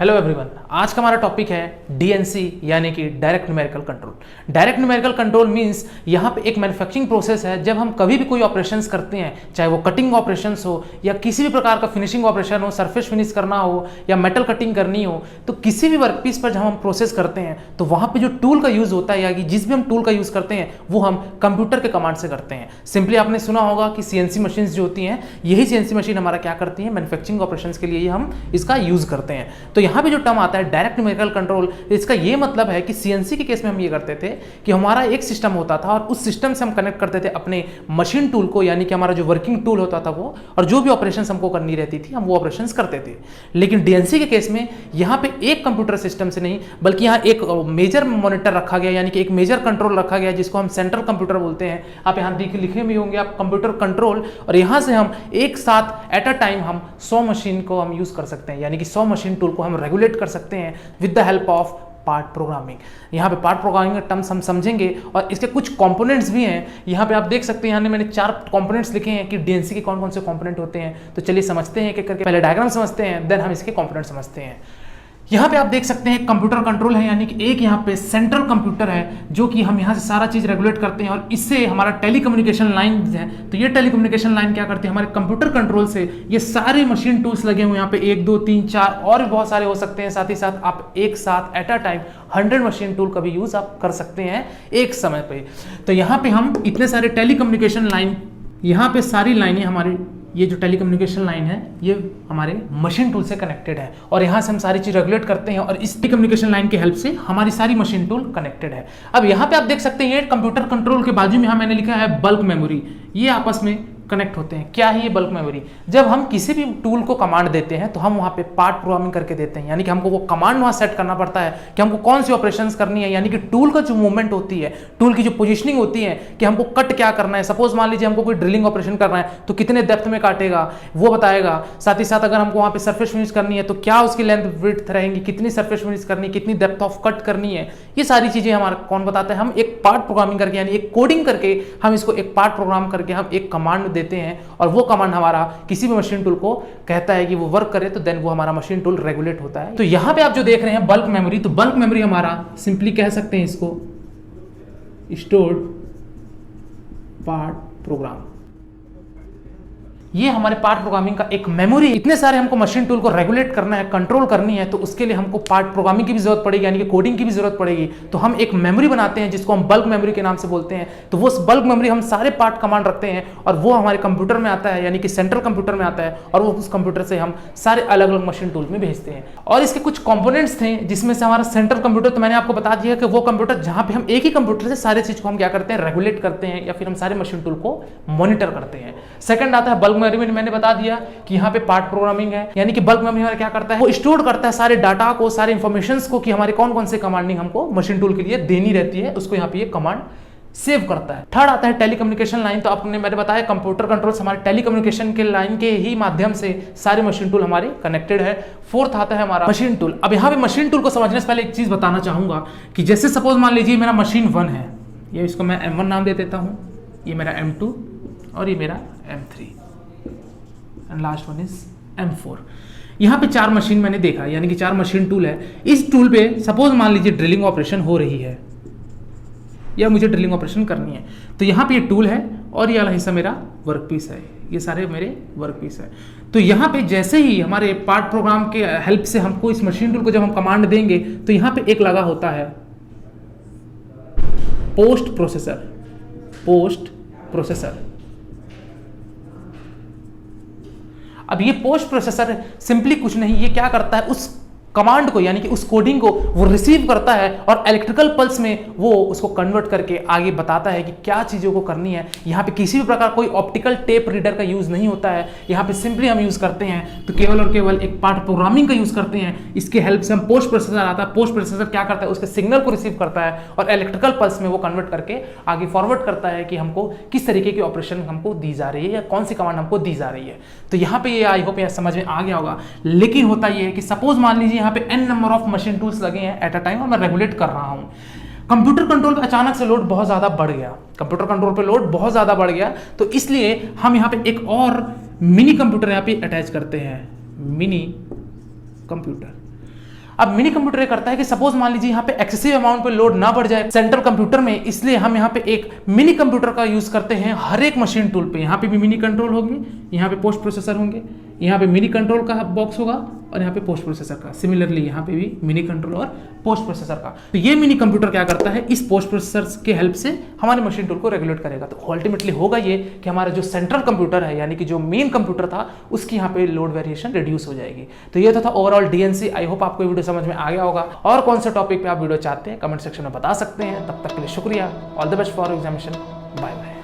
Hello everyone, आज का हमारा टॉपिक है डीएनसी यानी कि direct numerical control. Direct numerical control means यहाँ पे एक मैन्युफैक्चरिंग प्रोसेस है। जब हम कभी भी कोई ऑपरेशंस करते हैं, चाहे वो कटिंग ऑपरेशंस हो या किसी भी प्रकार का फिनिशिंग ऑपरेशन हो, सरफेस फिनिश करना हो या मेटल कटिंग करनी हो, तो किसी भी वर्कपीस पर जब हम प्रोसेस करते हैं तो वहाँ पर जो टूल का यूज़ होता है या कि जिस भी हम टूल का यूज़ करते हैं वो हम कंप्यूटर के कमांड से करते हैं। सिंपली आपने सुना होगा कि सीएनसी मशीन जो होती हैं, यही सीएनसी मशीन हमारा क्या करती है, मैन्युफैक्चरिंग ऑपरेशंस के लिए हम इसका यूज़ करते हैं। तो यहाँ पे जो टर्म आता है डायरेक्ट न्यूमेरिकल कंट्रोल, इसका ये मतलब है कि सीएनसी के केस में हम ये करते थे कि हमारा एक सिस्टम होता था और उस सिस्टम से हम कनेक्ट करते थे अपने मशीन टूल को, यानी कि हमारा जो वर्किंग टूल होता था वो, और जो भी ऑपरेशंस हमको करनी रहती थी हम वो ऑपरेशंस करते थे। लेकिन डीएनसी के केस में यहाँ पे एक कंप्यूटर सिस्टम से नहीं, बल्कि यहाँ एक मेजर मॉनिटर रखा गया, यानी कि एक मेजर कंट्रोल रखा गया जिसको हम सेंट्रल कंप्यूटर बोलते हैं। आप यहाँ लिखे भी होंगे आप कंप्यूटर कंट्रोल, और यहाँ से हम एक साथ एट अ टाइम हम 100 मशीन को हम यूज कर सकते हैं, यानी कि 100 मशीन टूल को हम रेगुलेट कर सकते हैं with the help of part programming. यहाँ पे पार्ट प्रोग्रामिंग का टर्म्स हम समझेंगे और इसके कुछ कंपोनेंट्स भी हैं। यहाँ पे आप देख सकते हैं, यहाँ मैंने 4 कंपोनेंट्स लिखे हैं कि डीएनसी के कौन कौन से कंपोनेंट होते हैं। तो चलिए समझते हैं कि करके पहले डायग्राम समझते हैं, देन हम इसके कंपोनेंट समझते हैं। यहाँ पे आप देख सकते हैं कंप्यूटर कंट्रोल है, यानी कि एक यहाँ पे सेंट्रल कंप्यूटर है जो कि हम यहाँ से सारा चीज रेगुलेट करते हैं, और इससे हमारा टेलीकम्युनिकेशन लाइन है। तो ये टेलीकम्युनिकेशन लाइन क्या करती है, हमारे कंप्यूटर कंट्रोल से ये सारे मशीन टूल्स लगे हुए यहाँ पे 1 2 3 4 और भी बहुत सारे हो सकते हैं। साथ ही साथ आप एक साथ at a time 100 machine tool का भी यूज आप कर सकते हैं एक समय पे। तो यहाँ पे हम इतने सारे टेलीकम्युनिकेशन लाइन, यहाँ पे सारी लाइनें हमारी, ये जो टेलीकम्युनिकेशन लाइन है ये हमारे मशीन टूल से कनेक्टेड है, और यहाँ से हम सारी चीज रेगुलेट करते हैं, और इस टेलीकम्युनिकेशन लाइन की हेल्प से हमारी सारी मशीन टूल कनेक्टेड है। अब यहाँ पे आप देख सकते हैं कंप्यूटर कंट्रोल के बाजू में यहाँ मैंने लिखा है बल्क मेमोरी। ये आपस में कनेक्ट होते हैं। क्या है ये बल्क मेमोरी? जब हम किसी भी टूल को कमांड देते हैं तो हम वहाँ पे पार्ट प्रोग्रामिंग करके देते हैं, यानी कि हमको वो कमांड वहाँ सेट करना पड़ता है कि हमको कौन सी ऑपरेशंस करनी है, यानी कि टूल का जो मूवमेंट होती है, टूल की जो पोजीशनिंग होती है कि हमको कट क्या करना है। सपोज मान लीजिए हमको कोई ड्रिलिंग ऑपरेशन करना है तो कितने डेप्थ में काटेगा वो बताएगा। साथ ही साथ अगर हमको वहाँ पे सरफेस फिनिश करनी है तो क्या उसकी लेंथ विड्थ रहेंगी, कितनी सरफेस फिनिश करनी है, कितनी डेप्थ ऑफ कट करनी है, ये सारी चीजें हमारा कौन बताता है? हम एक पार्ट प्रोग्रामिंग करके, यानी एक कोडिंग करके हम इसको एक पार्ट प्रोग्राम करके हम एक कमांड देते हैं, और वो कमांड हमारा किसी भी मशीन टूल को कहता है कि वो वर्क करे, तो देन वो हमारा मशीन टूल रेगुलेट होता है। तो यहां पे आप जो देख रहे हैं बल्क मेमोरी, तो बल्क मेमोरी हमारा सिंपली कह सकते हैं इसको स्टोर्ड पार्ट प्रोग्राम। ये हमारे पार्ट प्रोग्रामिंग का एक मेमोरी। इतने सारे हमको मशीन टूल को रेगुलेट करना है, कंट्रोल करनी है, तो उसके लिए हमको पार्ट प्रोग्रामिंग की भी जरूरत पड़ेगी, यानी कि कोडिंग की भी जरूरत पड़ेगी। तो हम एक मेमोरी बनाते हैं जिसको हम बल्क मेमोरी के नाम से बोलते हैं। तो वो बल्क मेमोरी हम सारे पार्ट कमांड रखते हैं और वो हमारे कंप्यूटर में आता है, यानी कि सेंट्रल कंप्यूटर में आता है, और वो उस कंप्यूटर से हम सारे अलग अलग मशीन टूल में भेजते हैं। और इसके कुछ कंपोनेंट्स थे जिसमें से हमारा सेंट्रल कंप्यूटर, तो मैंने आपको बता दिया कि वो कंप्यूटर जहां पे हम एक ही कंप्यूटर से सारी चीज को हम क्या करते हैं, रेगुलेट करते हैं, या फिर हम सारे मशीन टूल को मॉनिटर करते हैं। सेकंड आता है बल्क मेमोरी। मैंने बता दिया कि यहाँ पे पार्ट प्रोग्रामिंग है, यानी कि बल्क मेमोरी हमारा क्या करता है, वो स्टोर करता है सारे डाटा को, सारे इंफॉर्मेशंस को, कि हमारे कौन कौन से कमांडिंग हमको मशीन टूल के लिए देनी रहती है, उसको यहाँ पे ये कमांड सेव करता है। थर्ड आता है टेलीकम्युनिकेशन लाइन। तो आपने मैंने बताया कंप्यूटर कंट्रोल से हमारे टेलीकम्युनिकेशन के लाइन के ही माध्यम से सारे मशीन टूल हमारे कनेक्टेड है। फोर्थ आता है हमारा मशीन टूल। अब यहाँ पे मशीन टूल को समझने से पहले एक चीज बताना चाहूंगा कि जैसे सपोज मान लीजिए मेरा मशीन 1 है, ये इसको मैं M1 नाम दे देता हूँ, ये मेरा M2 और ये मेरा M3 and last one is M4। यहाँ पे 4 मशीन मैंने देखा, यानी कि 4 मशीन टूल है। इस टूल पे सपोज मान लीजिए ड्रिलिंग ऑपरेशन हो रही है या मुझे ड्रिलिंग ऑपरेशन करनी है, तो यहाँ पे ये टूल है और ये वाला हिस्सा मेरा वर्क पीस है, ये सारे मेरे वर्क पीस है। तो यहाँ पे जैसे ही हमारे पार्ट प्रोग्राम के हेल्प से हमको इस मशीन टूल को जब हम कमांड देंगे तो यहाँ पे एक लगा होता है पोस्ट प्रोसेसर। पोस्ट प्रोसेसर, अब ये पोस्ट प्रोसेसर सिंपली कुछ नहीं, ये क्या करता है, उस कमांड को, यानी कि उस कोडिंग को वो रिसीव करता है और इलेक्ट्रिकल पल्स में वो उसको कन्वर्ट करके आगे बताता है कि क्या चीज़ों को करनी है। यहाँ पे किसी भी प्रकार कोई ऑप्टिकल टेप रीडर का यूज़ नहीं होता है। यहाँ पे सिंपली हम यूज़ करते हैं तो केवल और केवल एक पार्ट प्रोग्रामिंग का यूज़ करते हैं। इसके हेल्प से हम पोस्ट प्रोसेसर आता है, पोस्ट प्रोसेसर क्या करता है, उसके सिग्नल को रिसीव करता है और इलेक्ट्रिकल पल्स में वो कन्वर्ट करके आगे फॉरवर्ड करता है कि हमको किस तरीके की ऑपरेशन हमको दी जा रही है या कौन सी कमांड हमको दी जा रही है। तो यहाँ पे ये आई होप समझ में आ गया होगा। लेकिन होता ये है कि सपोज मान लीजिए यहाँ पे n number of machine tools लगे हैं एट अ टाइम और मैं रेगुलेट कर रहा हूँ। कंप्यूटर कंट्रोल पे अचानक से लोड बहुत ज्यादा बढ़ गया, कंप्यूटर कंट्रोल पे लोड बहुत ज्यादा बढ़ गया, तो इसलिए हम यहाँ पे एक और मिनी कंप्यूटर यहाँ पे अटैच करते हैं, मिनी कंप्यूटर। अब मिनी कंप्यूटर करता है कि सपोज मान लीजिए यहाँ पे एक्सेसिव अमाउंट पे लोड ना बढ़ जाए सेंट्रल कंप्यूटर में, इसलिए हम यहाँ पे एक मिनी कंप्यूटर का यूज करते हैं हर एक मशीन टूल पे। यहाँ पे भी मिनी कंट्रोल होंगे, यहाँ पे पोस्ट प्रोसेसर होंगे, यहाँ पे मिनी कंट्रोल का बॉक्स होगा और यहाँ पे पोस्ट प्रोसेसर का। सिमिलरली यहाँ पे भी मिनी कंट्रोल और पोस्ट प्रोसेसर का। तो ये मिनी कंप्यूटर क्या करता है, इस पोस्ट प्रोसेसर के हेल्प से हमारे मशीन टूल को रेगुलेट करेगा। तो अल्टीमेटली होगा ये कि हमारा जो सेंट्रल कंप्यूटर है यानी कि जो मेन कंप्यूटर था उसकी यहाँ पे लोड वेरिएशन रिड्यूस हो जाएगी। तो ये तो था ओवरऑल डीएनसी। आई होप आपको वीडियो समझ में आ गया होगा। और कौन से टॉपिक पे आप वीडियो चाहते हैं कमेंट सेक्शन में बता सकते हैं। तब तक के लिए शुक्रिया। All the best for examination. Bye bye.